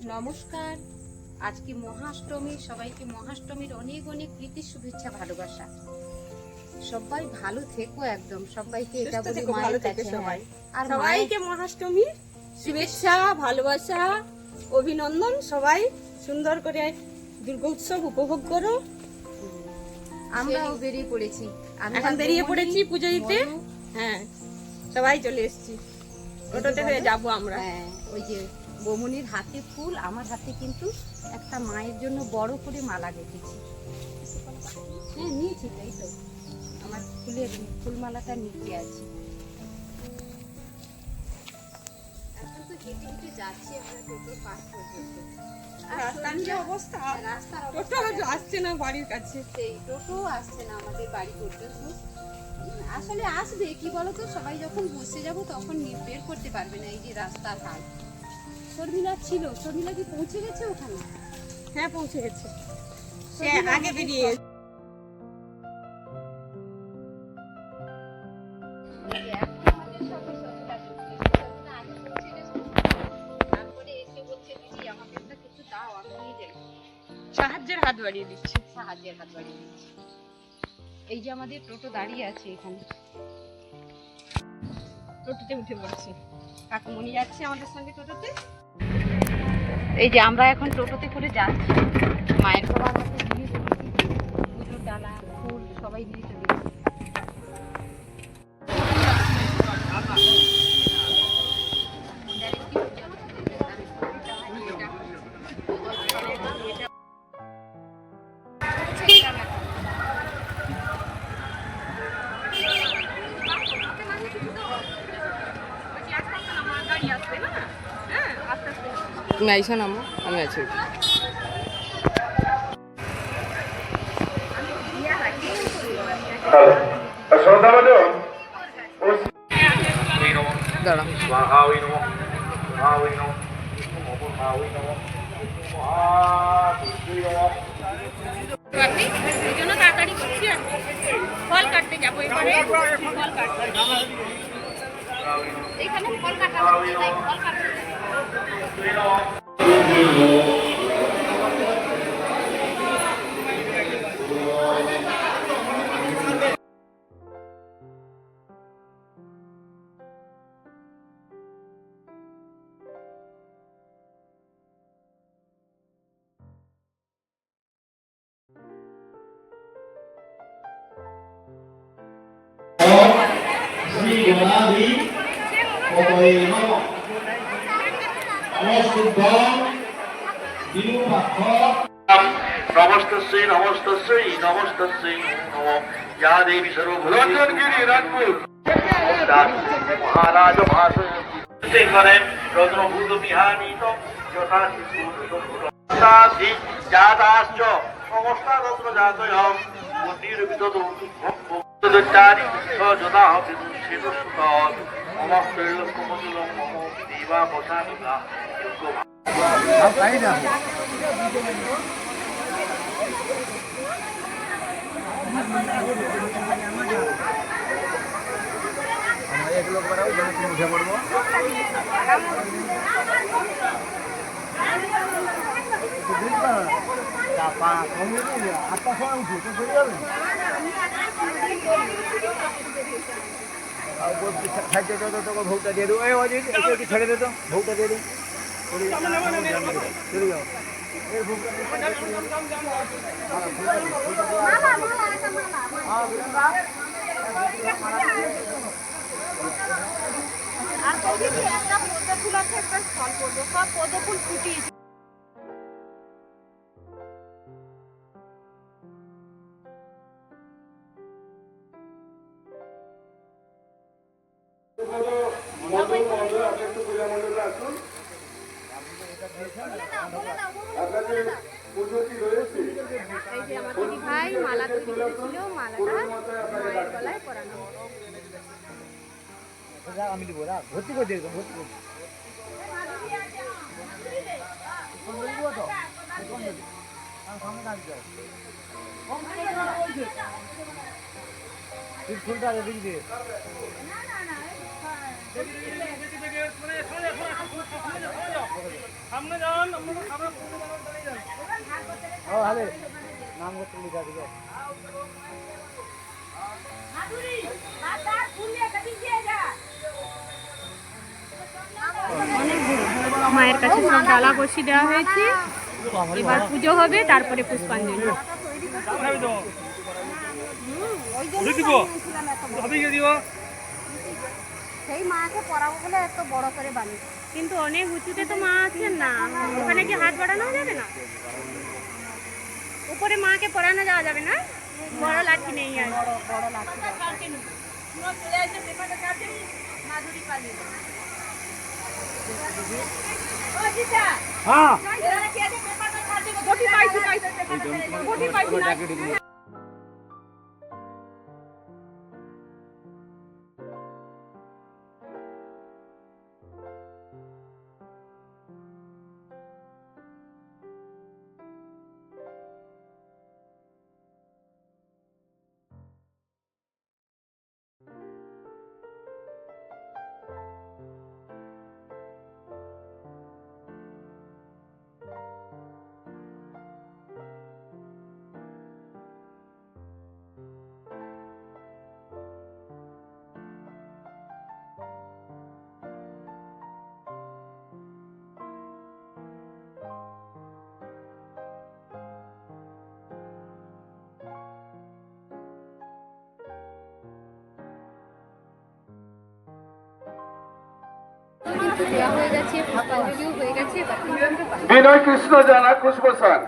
নমস্কার। আজকে মহাষ্টমী, সবাইকে মহাষ্টমীর অনেক অনেক প্রীতি শুভেচ্ছা ভালোবাসা। সবাই ভালো থেকো, একদম সবাইকে এটা বলি মায়ের কাছে সবাই। আর সবাইকে মহাষ্টমী শুভেচ্ছা ভালোবাসা অভিনন্দন। সবাই সুন্দর করে দুর্গা উৎসব উপভোগ করো। আমরাও বেরিয়ে পড়েছি, এখন বেরিয়ে পড়েছি পুজো দিতে। হ্যাঁ, সবাই চলে এসেছি, টোটোতে হয়ে যাবো আমরা। হ্যাঁ, ওই যে বমুনির হাতে ফুল, আমার হাতে কিন্তু একটা মায়ের জন্য বড় করে মালা গেঁথেছি। হ্যাঁ নিয়েছি, তাই তো আমার ফুলের ফুলমালাটা নিতে আছি। এখন তো হেঁটে হেঁটে যাচ্ছি আমরা টোটোর পাশ পর্যন্ত। রাস্তার যে অবস্থা, টোটো আসছে না বাড়ির কাছে, সেই টোটো আসছে না আমাদের বাড়ি পর্যন্ত। আসলে আসবে কি বলতো, সবাই যখন বসে যাব তখন বের করতে পারবে না, এই যে রাস্তার হাল। শর্মিলা ছিল, শর্মিলা কি পৌঁছে গেছে ওখানে? হ্যাঁ পৌঁছে গেছে, সে আগে বেরিয়ে। সাহায্যের হাত বাড়িয়ে দিচ্ছে, সাহায্যের হাত বাড়িয়ে দিচ্ছে। এই যে আমাদের টোটো দাঁড়িয়ে আছে এখানে, টোটোতে উঠে পড়ছে। কাকুমণি যাচ্ছে আমাদের সঙ্গে টোটোতে। এই যে আমরা এখন টোটোতে করে যাচ্ছি, মায়ের বাবা আমাকে দিয়ে চলেছি, পুজোর ডালা ফুল সবাই দিয়ে চলেছি। তুমি আইসো না, আমি আছি। তাড়াতাড়ি করছি, ফল কাটতে যাবো এবারে। ফল কাটতে এখানে ফল কাটা হচ্ছে, তাই ফল কাটতে নমস্তস্যৈ নমস্তস্যৈ নমস্তস্যৈ নমঃ যা দেবী সর্বভূতগিরি রাজপুর মহারাজ ভাষতে করেন রত্নভূত বিহানিত যথা শিশু জাতাশ্চ সমস্ত রত্ন জাতয়ম মন্দির বিদত ভক্তদারি সযথা বিদুষিত সুত নমঃ ত্রৈলোক্যমতুলং মম দেবা বসামিকা যোগ্য তাই না। এগুলো করাও উঠে পড়বো। আটটার সময় উঠে তো চলে যাবে। ভোগটা দিয়ে দেবো, ছেড়ে দে তো, ভোগটা দিয়ে দিই, চলে যাও। আর একটা পদ্ম ফুল আছে, একটা ফল পড়বো, সব পদ্ম ফুল ফুটিয়েছে। ভাই মালা তৈরি করেছিল, মালাটা মায়ের গলায় পরানো। আমি দিব না, ভর্তি করে দিয়ে ভর্তি করে ফুলটা দিয়ে নাম করতে লিখা দিবে মায়ের কাছে সব ডালা বসি দেওয়া হয়েছে, এবার পুজো হবে, তারপরে পুষ্পাঞ্জলি। সেই মাকে পড়াবো বলে এত বড় করে বানিয়ে, কিন্তু অনেক উঁচুতে তো মা আছেন না, ওখানে কি হাত বাড়ানো যাবে না? উপরে মাকে পড়ানো যাওয়া যাবে না, বড় লাঠি নেই আর। বড় লাগছে। হ্যাঁ কিন্তু দেওয়া হয়ে গেছে, পুষ্পাঞ্জলিও হয়ে গেছে, এবার বিনয় কৃষ্ণ জানা কুশবসান